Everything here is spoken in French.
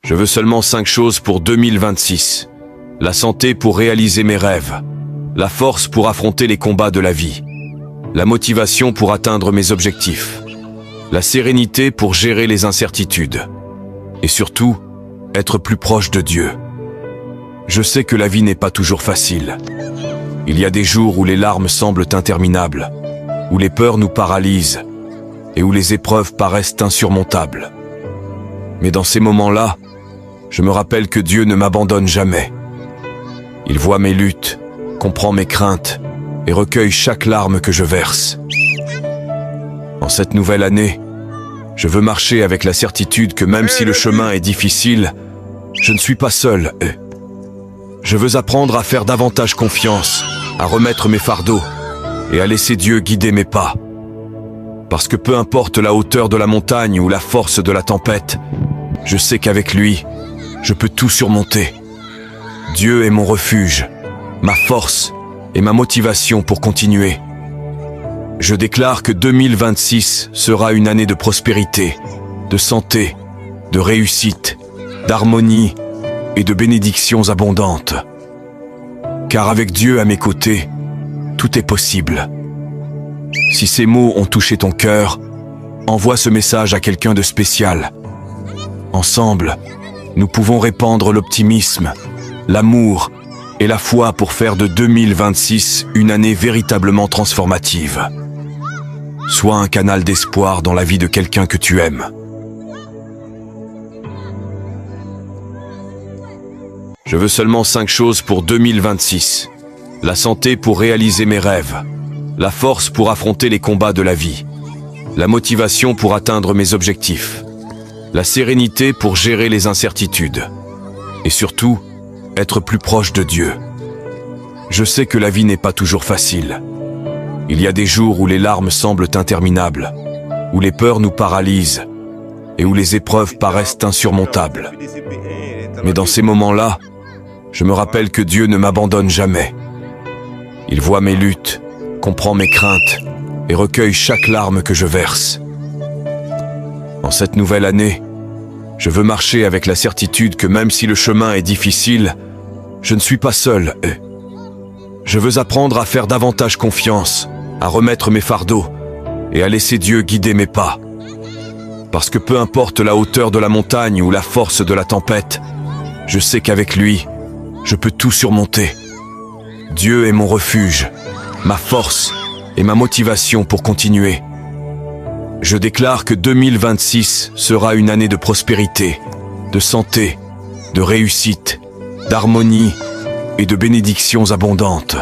Je veux seulement 5 choses pour 2026. La santé pour réaliser mes rêves. La force pour affronter les combats de la vie. La motivation pour atteindre mes objectifs. La sérénité pour gérer les incertitudes. Et surtout, être plus proche de Dieu. Je sais que la vie n'est pas toujours facile. Il y a des jours où les larmes semblent interminables, où les peurs nous paralysent et où les épreuves paraissent insurmontables. Mais dans ces moments-là, je me rappelle que Dieu ne m'abandonne jamais. Il voit mes luttes, comprend mes craintes et recueille chaque larme que je verse. En cette nouvelle année, je veux marcher avec la certitude que même si le chemin est difficile, je ne suis pas seul. Je veux apprendre à faire davantage confiance, à remettre mes fardeaux et à laisser Dieu guider mes pas. Parce que peu importe la hauteur de la montagne ou la force de la tempête, je sais qu'avec lui, je peux tout surmonter. Dieu est mon refuge, ma force et ma motivation pour continuer. Je déclare que 2026 sera une année de prospérité, de santé, de réussite, d'harmonie et de bénédictions abondantes. Car avec Dieu à mes côtés, tout est possible. Si ces mots ont touché ton cœur, envoie ce message à quelqu'un de spécial. Ensemble, nous pouvons répandre l'optimisme, l'amour et la foi pour faire de 2026 une année véritablement transformative. Sois un canal d'espoir dans la vie de quelqu'un que tu aimes. Je veux seulement 5 choses pour 2026. La santé pour réaliser mes rêves. La force pour affronter les combats de la vie. La motivation pour atteindre mes objectifs. La sérénité pour gérer les incertitudes. Et surtout, être plus proche de Dieu. Je sais que la vie n'est pas toujours facile. Il y a des jours où les larmes semblent interminables, où les peurs nous paralysent et où les épreuves paraissent insurmontables. Mais dans ces moments-là, je me rappelle que Dieu ne m'abandonne jamais. Il voit mes luttes, comprend mes craintes et recueille chaque larme que je verse. En cette nouvelle année, je veux marcher avec la certitude que même si le chemin est difficile, je ne suis pas seul. Je veux apprendre à faire davantage confiance, à remettre mes fardeaux et à laisser Dieu guider mes pas. Parce que peu importe la hauteur de la montagne ou la force de la tempête, je sais qu'avec lui, je peux tout surmonter. Dieu est mon refuge, ma force et ma motivation pour continuer. Je déclare que 2026 sera une année de prospérité, de santé, de réussite, d'harmonie et de bénédictions abondantes.